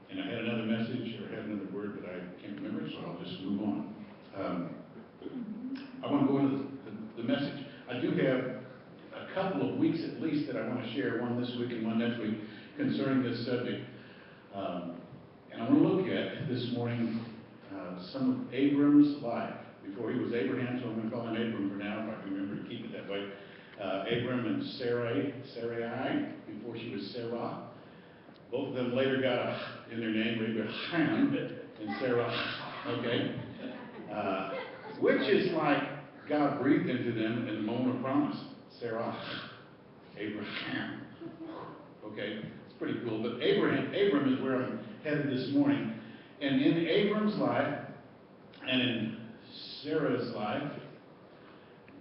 And I had another message, or had another word that I can't remember, so I'll just move on. I want to go into the message. I do have a couple of weeks at least that I want to share, one this week and one next week, concerning this subject. And I want to look at this morning some of Abram's life. Before he was Abraham, so I'm going to call him Abram for now, if I can remember to keep it that way. Abram and Sarai, before she was Sarah. Both of them later got a in their name, Abraham and Sarah. Okay? Which is like God breathed into them in the moment of promise. Sarah, Abraham. Okay? It's pretty cool. But Abram is where I'm headed this morning. And in Abram's life and in Sarah's life,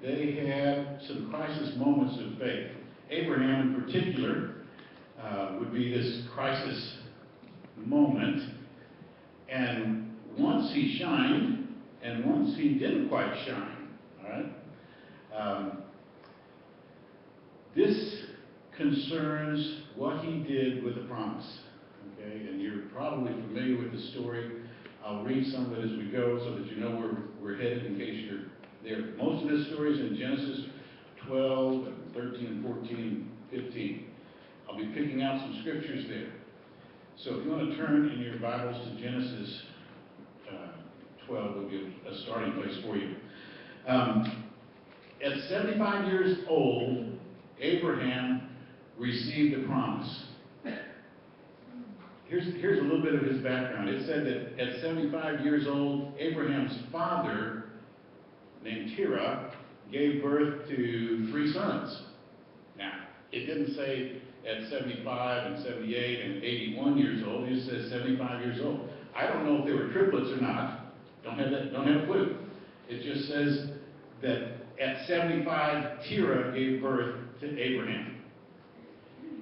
they had some crisis moments of faith. Abraham in particular would be this crisis moment. And once he shined, and once he didn't quite shine. All right? This concerns what he did with the promise. Okay? And you're probably familiar with the story. I'll read some of it as we go so that you know where we're headed in case you're there. Most of this story is in Genesis 12, and 13, and 14, and 15. I'll be picking out some scriptures there. So if you want to turn in your Bibles to Genesis 12, will be a starting place for you. At 75 years old, Abraham received a promise. Here's a little bit of his background. It said that at 75 years old, Abraham's father, named Terah, gave birth to 3 sons. Now, it didn't say at 75 and 78 and 81 years old. It just says 75 years old. I don't know if they were triplets or not. Don't have a clue. It just says that at 75, Terah gave birth to Abraham.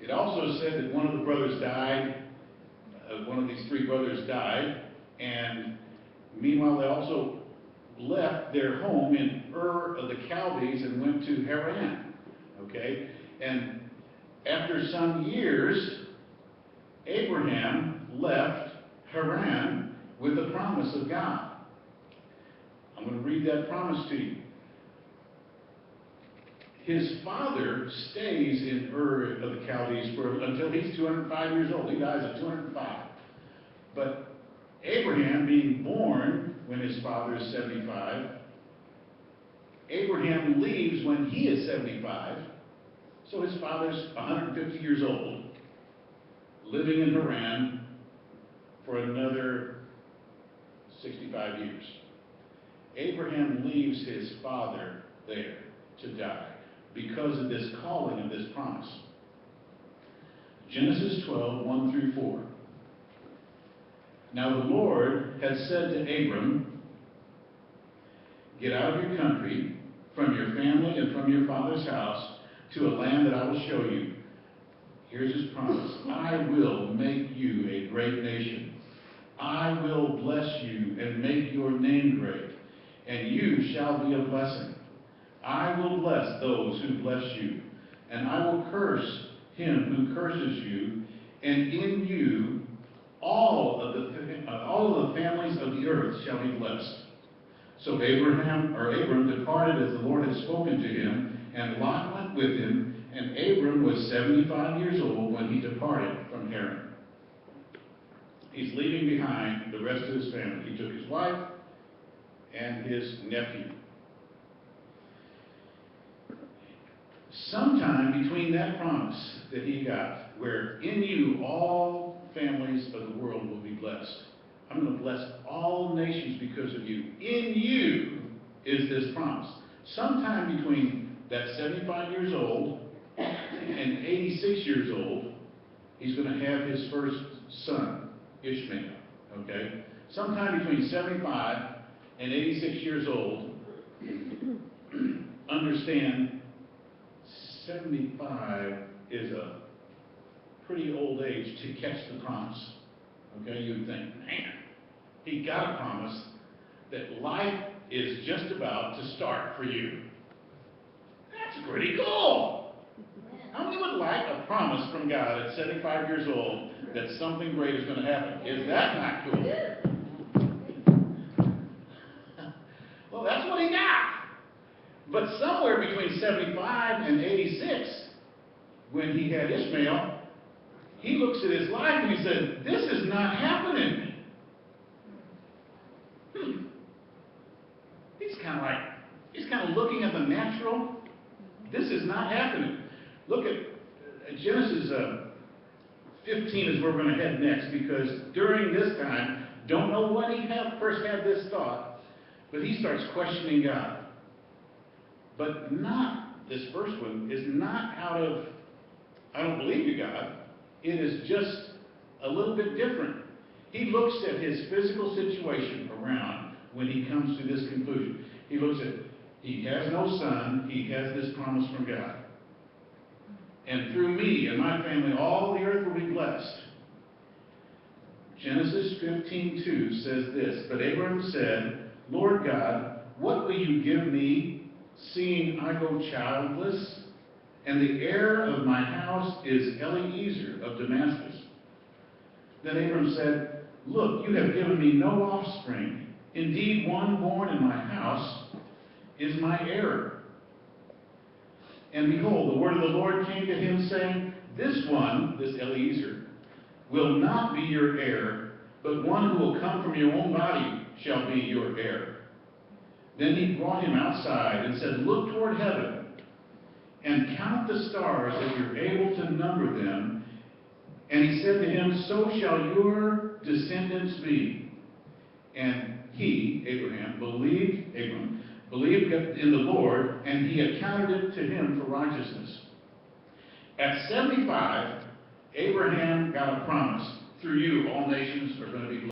It also said that one of the brothers died. One of these 3 brothers died, and meanwhile they also left their home in Ur of the Chaldees and went to Haran. Okay? And after some years, Abraham left Haran with the promise of God. I'm going to read that promise to you. His father stays in Ur of the Chaldees until he's 205 years old. He dies at 205. But Abraham, being born when his father is 75, Abraham leaves when he is 75. So his father's 150 years old, living in Haran for another 65 years. Abraham leaves his father there to die because of this calling of this promise. Genesis 12, 1 through 4. Now the Lord had said to Abram, "Get out of your country, from your family and from your father's house, to a land that I will show you." Here's his promise. "I will make you a great nation. I will bless you and make your name great, and you shall be a blessing. I will bless those who bless you, and I will curse him who curses you, and in you all of the families of the earth shall be blessed." So Abram departed as the Lord had spoken to him, and Lot went with him, and Abram was 75 years old when he departed from Haran. He's leaving behind the rest of his family. He took his wife and his nephew. Sometime between that promise that he got, where in you all families of the world will be blessed. I'm going to bless all nations because of you. In you is this promise. Sometime between that 75 years old and 86 years old, he's going to have his first son, Ishmael. Okay? Sometime between 75 and 86 years old, understand 75 is a pretty old age to catch the promise. Okay? You'd think, man, he got a promise that life is just about to start for you. That's pretty cool. How many would like a promise from God at 75 years old that something great is going to happen? Is that not cool? Well, that's what he got. But somewhere between 75 and 86, when he had Ishmael, he looks at his life and he said, this is not happening. He's kind of looking at the natural. This is not happening. Look at Genesis 15 is where we're going to head next, because during this time, don't know when he first had this thought, but he starts questioning God. But not, this first one, is not out of, I don't believe you, God. It is just a little bit different. He looks at his physical situation around when he comes to this conclusion. He looks at, he has no son, he has this promise from God. And through me and my family, all the earth will be blessed. Genesis 15:2 says this, but Abram said, Lord God, what will you give me, seeing I go childless? And the heir of my house is Eliezer of Damascus. Then Abram said, look, you have given me no offspring. Indeed, one born in my house is my heir. And behold, the word of the Lord came to him, saying, this one, this Eliezer, will not be your heir, but one who will come from your own body shall be your heir. Then he brought him outside and said, look toward heaven and count the stars if you're able to number them. And he said to him, so shall your descendants be. And he, Abram, believed in the Lord, and he accounted it to him for righteousness. At 75, Abraham got a promise. Through you, all nations are going to be blessed.